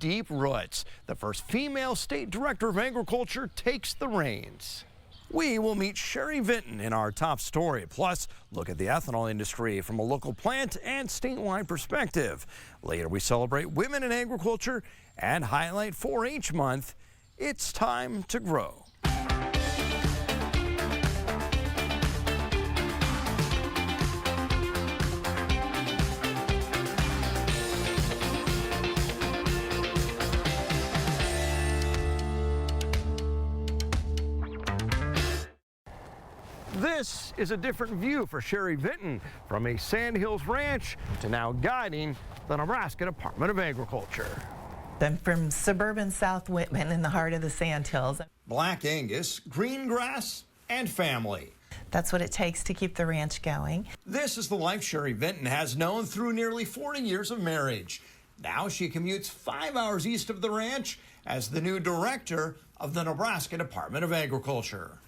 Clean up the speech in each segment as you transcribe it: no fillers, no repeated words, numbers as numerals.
deep roots. The first female state director of agriculture takes the reins. We will meet Sherry Vinton in our top story, plus look at the ethanol industry from a local plant and statewide perspective. Later, we celebrate women in agriculture and highlight 4-H month. It's time to grow. This is a different view for Sherry Vinton, from a Sand Hills ranch to now guiding the Nebraska Department of Agriculture. I'm from suburban South Whitman in the heart of the Sand Hills. Black Angus, green grass, and family. That's what it takes to keep the ranch going. This is the life Sherry Vinton has known through nearly 40 years of marriage. Now she commutes 5 hours east of the ranch as the new director of the Nebraska Department of Agriculture.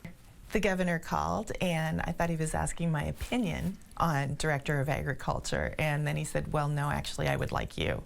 The governor called, and I thought he was asking my opinion on Director of Agriculture, and then he said, well, no, actually, I would like you.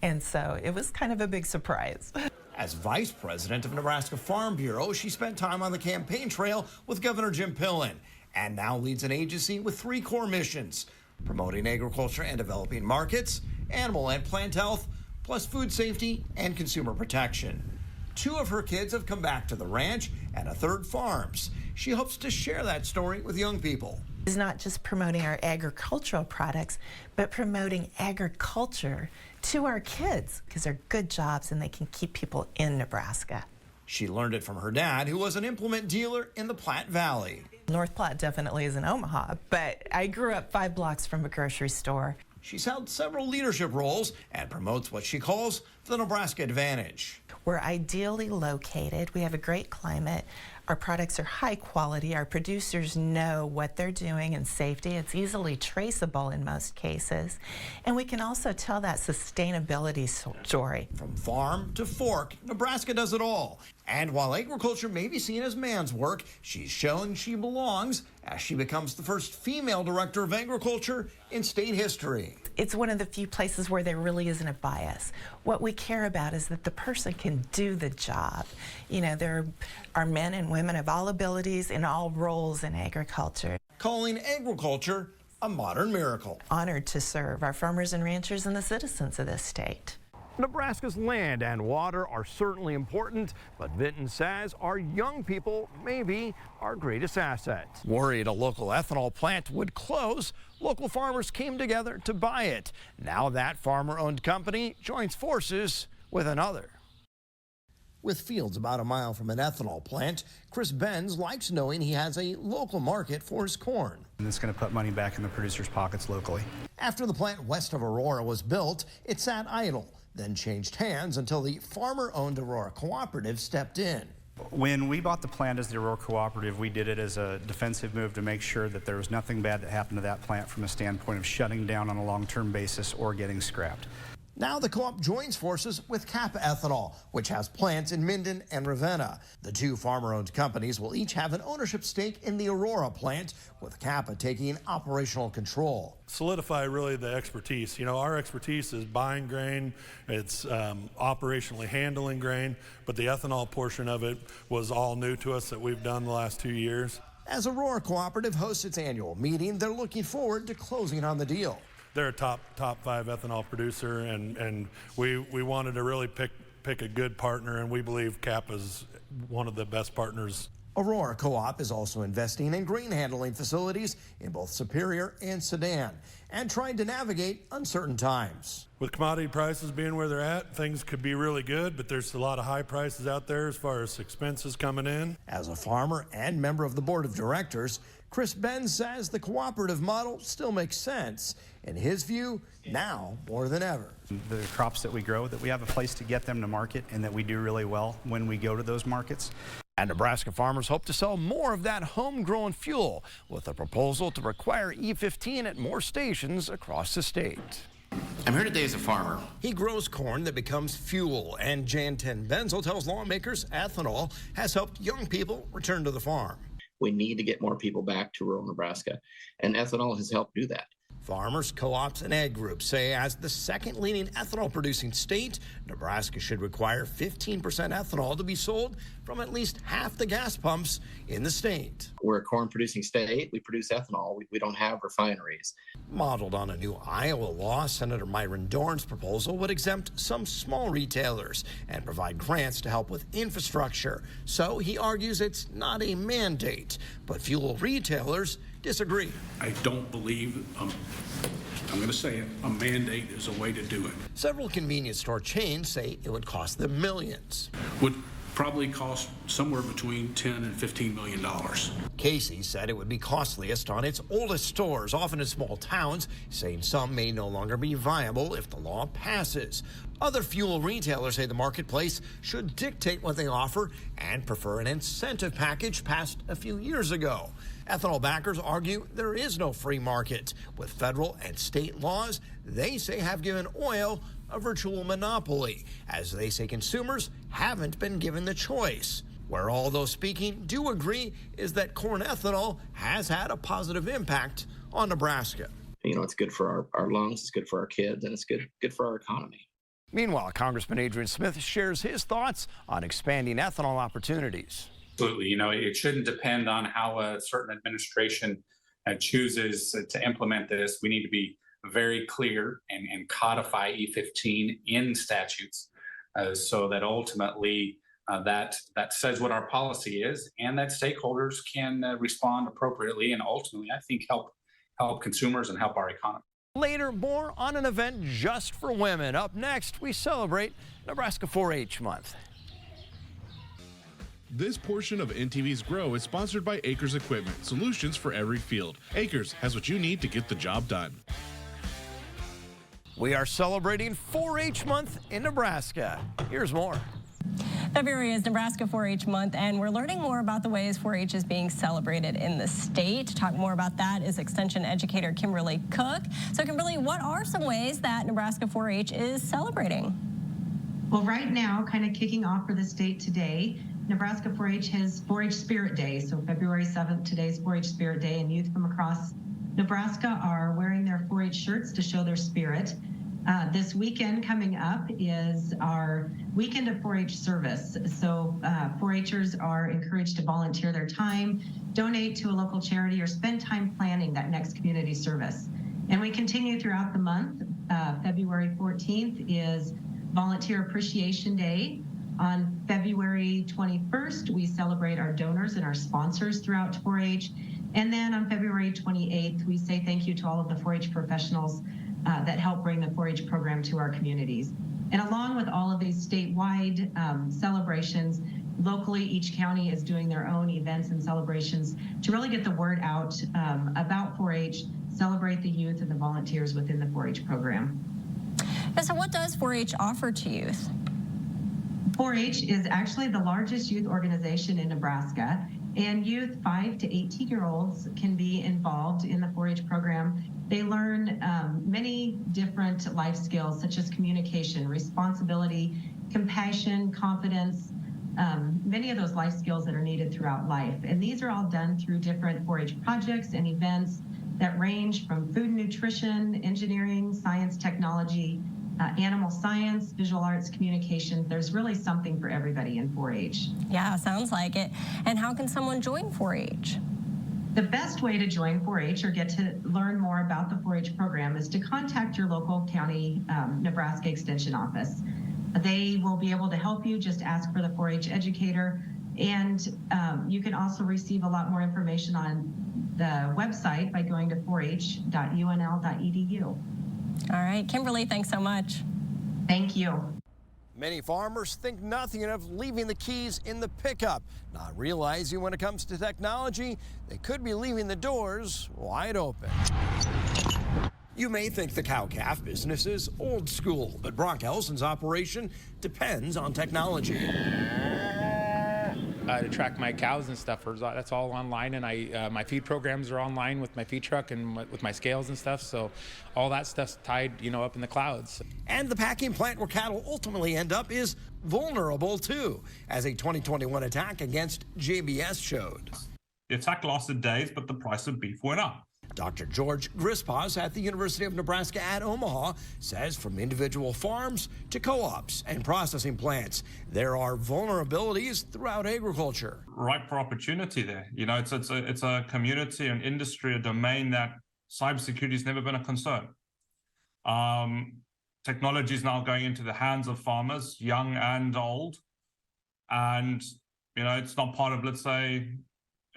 And so it was kind of a big surprise. As vice president of Nebraska Farm Bureau, she spent time on the campaign trail with Governor Jim Pillen, and now leads an agency with 3 core missions: promoting agriculture and developing markets, animal and plant health, plus food safety and consumer protection. 2 of her kids have come back to the ranch, and a 3rd farms. She hopes to share that story with young people. It's not just promoting our agricultural products, but promoting agriculture to our kids, because they're good jobs and they can keep people in Nebraska. She learned it from her dad, who was an implement dealer in the Platte Valley. North Platte definitely is in Omaha, but I grew up 5 blocks from a grocery store. She's held several leadership roles and promotes what she calls the Nebraska Advantage. We're ideally located. We have a great climate. Our products are high quality. Our producers know what they're doing in safety. It's easily traceable in most cases. And we can also tell that sustainability story. From farm to fork, Nebraska does it all. And while agriculture may be seen as man's work, she's shown she belongs as she becomes the first female director of agriculture in state history. It's one of the few places where there really isn't a bias. What we care about is that the person can do the job. You know, there are men and women of all abilities in all roles in agriculture. Calling agriculture a modern miracle. Honored to serve our farmers and ranchers and the citizens of this state. Nebraska's land and water are certainly important, but Vinton says our young people may be our greatest asset. Worried a local ethanol plant would close, local farmers came together to buy it. Now that farmer-owned company joins forces with another. With fields about a mile from an ethanol plant, Chris Benz likes knowing he has a local market for his corn. And it's going to put money back in the producers' pockets locally. After the plant west of Aurora was built, it sat idle, then changed hands until the farmer-owned Aurora Cooperative stepped in. When we bought the plant as the Aurora Cooperative, we did it as a defensive move to make sure that there was nothing bad that happened to that plant from a standpoint of shutting down on a long-term basis or getting scrapped. Now the co-op joins forces with Kappa Ethanol, which has plants in Minden and Ravenna. The 2 farmer-owned companies will each have an ownership stake in the Aurora plant, with Kappa taking operational control. Solidify really the expertise. You know, our expertise is buying grain, it's operationally handling grain, but the ethanol portion of it was all new to us that we've done the last 2 years. As Aurora Cooperative hosts its annual meeting, they're looking forward to closing on the deal. They're a top 5 ethanol producer, and we wanted to really pick a good partner, and we believe Kappa's one of the best partners. Aurora Co-op is also investing in grain handling facilities in both Superior and Sedan, and trying to navigate uncertain times. With commodity prices being where they're at, things could be really good, but there's a lot of high prices out there as far as expenses coming in. As a farmer and member of the board of directors, Chris Benz says the cooperative model still makes sense. In his view, now more than ever. The crops that we grow, that we have a place to get them to market, and that we do really well when we go to those markets. And Nebraska farmers hope to sell more of that homegrown fuel with a proposal to require E15 at more stations across the state. I'm here today as a farmer. He grows corn that becomes fuel, and Jan 10 Benzel tells lawmakers ethanol has helped young people return to the farm. We need to get more people back to rural Nebraska, and ethanol has helped do that. Farmers, co-ops, and ag groups say as the second leading ethanol producing state, Nebraska should require 15% ethanol to be sold from at least half the gas pumps in the state. We're a corn producing state. We produce ethanol. We don't have refineries. Modeled on a new Iowa law, Senator Myron Dorn's proposal would exempt some small retailers and provide grants to help with infrastructure. So he argues it's not a mandate, but fuel retailers disagree. I don't believe, I'm going to say it, a mandate is a way to do it. Several convenience store chains say it would cost them millions. Would probably cost somewhere between $10 and $15 million. Casey said it would be costliest on its oldest stores, often in small towns, saying some may no longer be viable if the law passes. Other fuel retailers say the marketplace should dictate what they offer and prefer an incentive package passed a few years ago. Ethanol backers argue there is no free market. With federal and state laws, they say have given oil a virtual monopoly, as they say consumers haven't been given the choice. Where all those speaking do agree is that corn ethanol has had a positive impact on Nebraska. You know, it's good for our lungs, it's good for our kids, and it's good for our economy. Meanwhile, Congressman Adrian Smith shares his thoughts on expanding ethanol opportunities. Absolutely. You know, it shouldn't depend on how a certain administration chooses to implement this. We need to be very clear and codify E15 in statutes so that ultimately that says what our policy is and that stakeholders can respond appropriately and ultimately, I think, help consumers and help our economy. Later, more on an event just for women. Up next, we celebrate Nebraska 4-H Month. This portion of NTV's Grow is sponsored by Acres Equipment, solutions for every field. Acres has what you need to get the job done. We are celebrating 4-H Month in Nebraska. Here's more. February is Nebraska 4-H Month, and we're learning more about the ways 4-H is being celebrated in the state. To talk more about that is Extension Educator Kimberly Cook. So, Kimberly, what are some ways that Nebraska 4-H is celebrating? Well, right now, kind of kicking off for the state today, Nebraska 4-H has 4-H Spirit Day. So February 7th, today's 4-H Spirit Day, and youth from across Nebraska are wearing their 4-H shirts to show their spirit. This weekend coming up is our weekend of 4-H service. So 4-Hers are encouraged to volunteer their time, donate to a local charity, or spend time planning that next community service. And we continue throughout the month. February 14th is Volunteer Appreciation Day. On February 21st, we celebrate our donors and our sponsors throughout 4-H. And then on February 28th, we say thank you to all of the 4-H professionals that help bring the 4-H program to our communities. And along with all of these statewide celebrations, locally, each county is doing their own events and celebrations to really get the word out about 4-H, celebrate the youth and the volunteers within the 4-H program. And so what does 4-H offer to youth? 4-H is actually the largest youth organization in Nebraska, and youth 5 to 18-year-olds can be involved in the 4-H program. They learn many different life skills such as communication, responsibility, compassion, confidence, many of those life skills that are needed throughout life. And these are all done through different 4-H projects and events that range from food and nutrition, engineering, science, technology, animal science, visual arts, communication. There's really something for everybody in 4-H. Yeah, sounds like it. And how can someone join 4-H? The best way to join 4-H or get to learn more about the 4-H program is to contact your local county Nebraska Extension office. They will be able to help you. Just ask for the 4-H educator. And you can also receive a lot more information on the website by going to 4h.unl.edu. All right, Kimberly, thanks so much. Thank you. Many farmers think nothing of leaving the keys in the pickup, not realizing when it comes to technology, they could be leaving the doors wide open. You may think the cow-calf business is old school, but Brock Elson's operation depends on technology. To track my cows and stuff, that's all online, and my feed programs are online with my feed truck and with my scales and stuff, so all that stuff's tied, up in the clouds. And the packing plant where cattle ultimately end up is vulnerable too, as a 2021 attack against JBS showed. The attack lasted days, but the price of beef went up. Dr. George Grispas at the University of Nebraska at Omaha says from individual farms to co-ops and processing plants, there are vulnerabilities throughout agriculture. Ripe for opportunity there. You know, it's a community, an industry, a domain that cybersecurity has never been a concern. Technology is now going into the hands of farmers, young and old, and you know, it's not part of, let's say,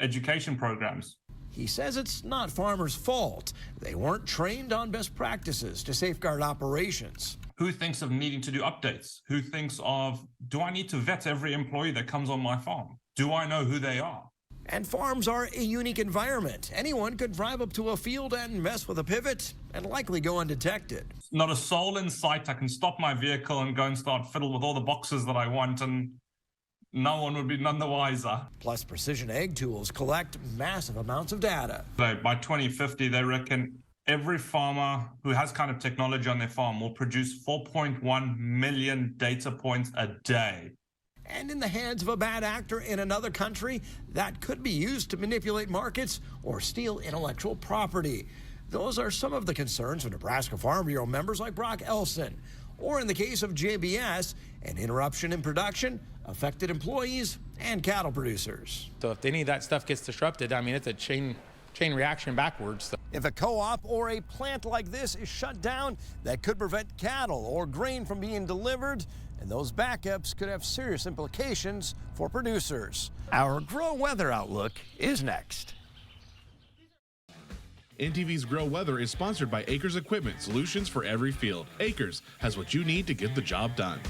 education programs. He says it's not farmers' fault. They weren't trained on best practices to safeguard operations. Who thinks of needing to do updates? Who thinks of, do I need to vet every employee that comes on my farm? Do I know who they are? And farms are a unique environment. Anyone could drive up to a field and mess with a pivot and likely go undetected. Not a soul in sight. I can stop my vehicle and go and start fiddle with all the boxes that I want, and no one would be none the wiser. Plus, precision ag tools collect massive amounts of data. So by 2050, they reckon every farmer who has kind of technology on their farm will produce 4.1 million data points a day. And in the hands of a bad actor in another country, that could be used to manipulate markets or steal intellectual property. Those are some of the concerns of Nebraska Farm Bureau members like Brock Elson. Or in the case of JBS, an interruption in production affected employees and cattle producers. So if any of that stuff gets disrupted, I mean, it's a chain reaction backwards. If a co-op or a plant like this is shut down, that could prevent cattle or grain from being delivered, and those backups could have serious implications for producers. Our Grow Weather Outlook is next. NTV's Grow Weather is sponsored by Acres Equipment, solutions for every field. Acres has what you need to get the job done.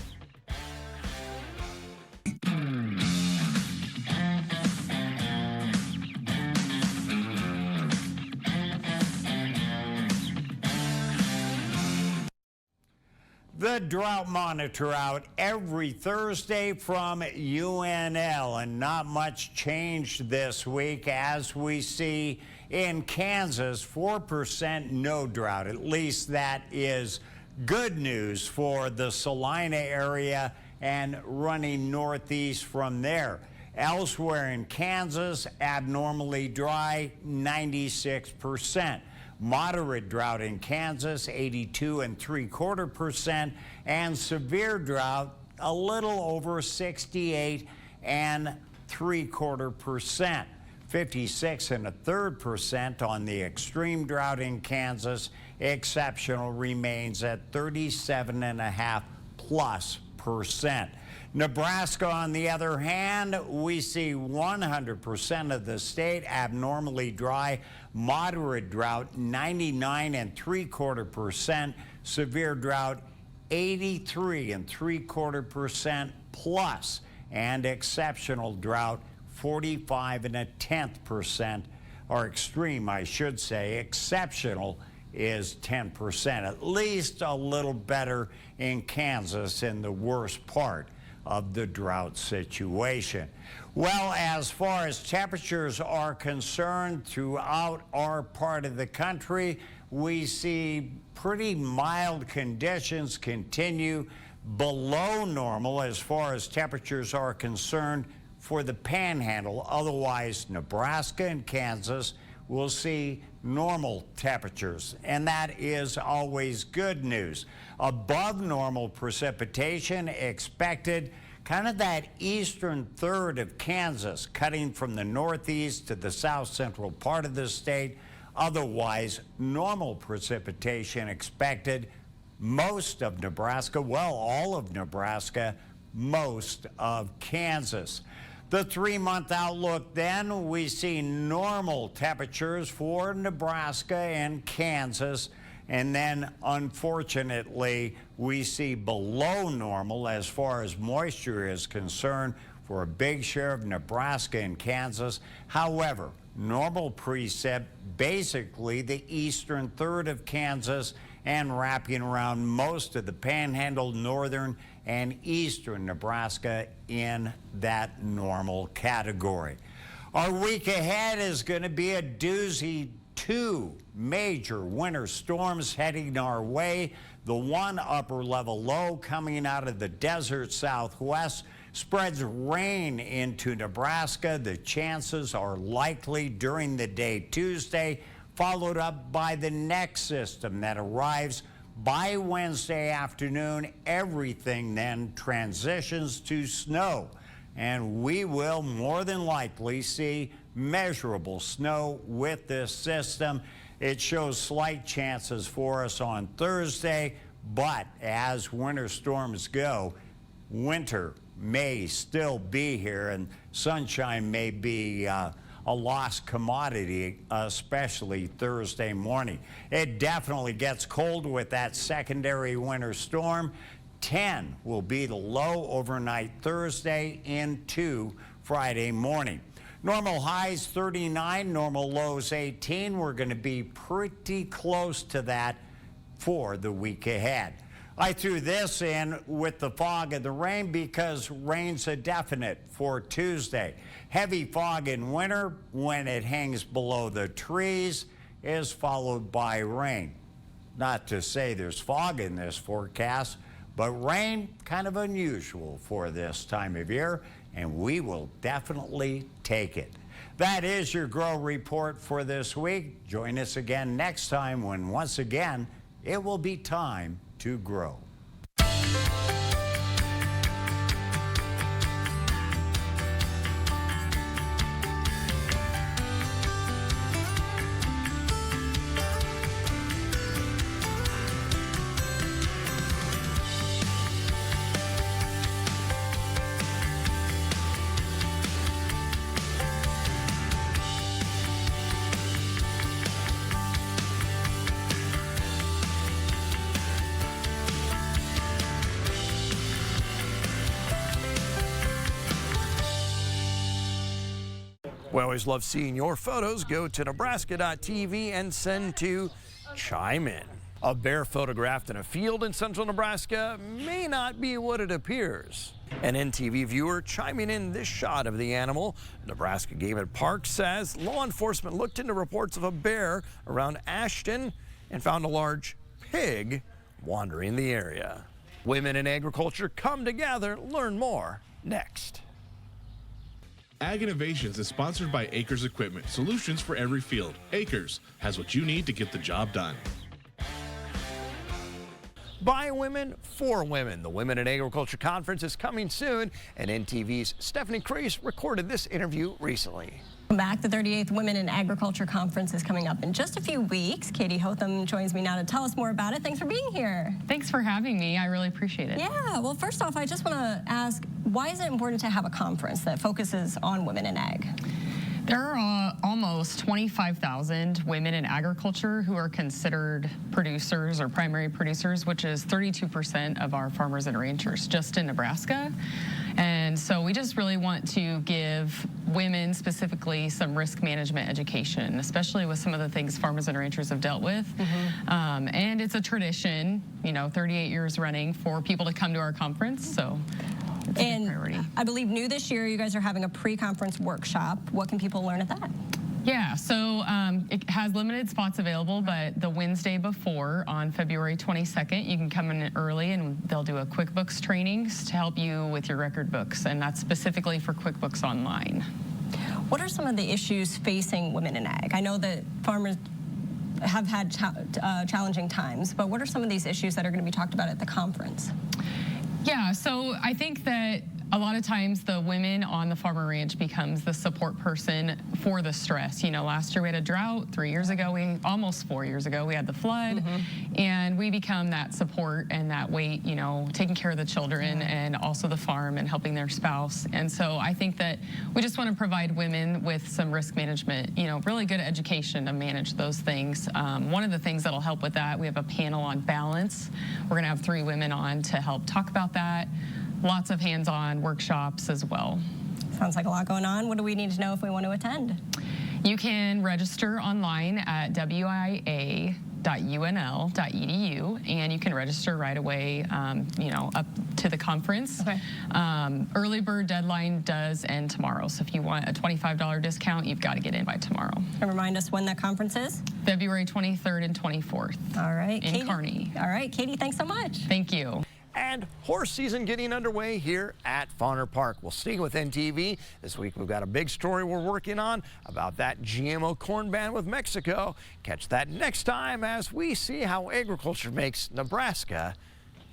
The Drought Monitor out every Thursday from UNL, and not much changed this week as we see in Kansas, 4% no drought. At least that is good news for the Salina area and running northeast from there. Elsewhere in Kansas, abnormally dry, 96%. Moderate drought in Kansas, 82.75%, and severe drought, a little over 68.75%. 56.33% on the extreme drought in Kansas. Exceptional remains at 37.5+%. Nebraska, on the other hand, we see 100% of the state abnormally dry, moderate drought 99.75%, severe drought 83.75% plus, and exceptional drought 45.1%, or extreme, I should say. Exceptional is 10%, at least a little better in Kansas in the worst part of the drought situation. Well, as far as temperatures are concerned throughout our part of the country, we see pretty mild conditions continue below normal as far as temperatures are concerned for the Panhandle. Otherwise, Nebraska and Kansas will see normal temperatures, and that is always good news. Above normal precipitation expected, kind of that eastern third of Kansas, cutting from the northeast to the south central part of the state. Otherwise, normal precipitation expected. Most of Nebraska, well, all of Nebraska, most of Kansas. The 3-month outlook then, we see normal temperatures for Nebraska and Kansas, and then unfortunately we see below normal as far as moisture is concerned for a big share of Nebraska and Kansas. However, normal precip basically the eastern third of Kansas and wrapping around most of the Panhandle, northern and eastern Nebraska in that normal category. Our week ahead is going to be a doozy. 2 major winter storms heading our way. The one upper level low coming out of the desert southwest spreads rain into Nebraska. The chances are likely during the day Tuesday followed up by the next system that arrives by Wednesday afternoon. Everything then transitions to snow, and we will more than likely see measurable snow with this system. It shows slight chances for us on Thursday, but as winter storms go, winter may still be here, and sunshine may be a lost commodity, especially Thursday morning. It definitely gets cold with that secondary winter storm. 10 will be the low overnight Thursday into Friday morning. Normal highs 39, normal lows 18. We're going to be pretty close to that for the week ahead. I threw this in with the fog and the rain because rain's a definite for Tuesday. Heavy fog in winter when it hangs below the trees is followed by rain. Not to say there's fog in this forecast, but rain kind of unusual for this time of year, and we will definitely take it. That is your Grow Report for this week. Join us again next time when once again it will be time to grow. We always love seeing your photos. Go to nebraska.tv and send to Chime In. A bear photographed in a field in central Nebraska may not be what it appears. An NTV viewer chiming in this shot of the animal. Nebraska Game and Park says law enforcement looked into reports of a bear around Ashton and found a large pig wandering the area. Women in agriculture come together. Learn more next. Ag Innovations is sponsored by Acres Equipment, solutions for every field. Acres has what you need to get the job done. By women, for women. The Women in Agriculture Conference is coming soon, and NTV's Stephanie Crease recorded this interview recently. Back, the 38th Women in Agriculture Conference is coming up in just a few weeks. Katie Hotham joins me now to tell us more about it. Thanks for being here. Thanks for having me. I really appreciate it. Yeah, well, first off, I just want to ask, why is it important to have a conference that focuses on women in ag? There are almost 25,000 women in agriculture who are considered producers or primary producers, which is 32% of our farmers and ranchers just in Nebraska. And so we just really want to give women specifically some risk management education, especially with some of the things farmers and ranchers have dealt with. And it's a tradition, 38 years running for people to come to our conference. So it's a big priority. I believe new this year, you guys are having a pre-conference workshop. What can people learn at that? Yeah, so it has limited spots available, but the Wednesday before, on February 22nd, you can come in early and they'll do a QuickBooks training to help you with your record books, and that's specifically for QuickBooks Online. What are some of the issues facing women in ag? I know that farmers have had challenging times, but what are some of these issues that are going to be talked about at the conference? Yeah, so I think that a lot of times the women on the farmer ranch becomes the support person for the stress. Last year we had a drought, 3 years ago, almost 4 years ago, we had the flood, and we become that support and that weight, taking care of the children and also the farm and helping their spouse. And so I think that we just want to provide women with some risk management, really good education to manage those things. One of the things that'll help with that, we have a panel on balance. We're going to have 3 women on to help talk about that. Lots of hands-on workshops as well. Sounds like a lot going on. What do we need to know if we want to attend? You can register online at wia.unl.edu, and you can register right away, up to the conference. Okay. Early bird deadline does end tomorrow, so if you want a $25 discount, you've got to get in by tomorrow. And remind us when that conference is? February 23rd and 24th. All right. In Katie. Kearney. All right, Katie, thanks so much. Thank you. and horse season getting underway here at Fauner Park. We'll stay with NTV. This week we've got a big story we're working on about that GMO corn ban with Mexico. Catch that next time as we see how agriculture makes Nebraska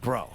grow.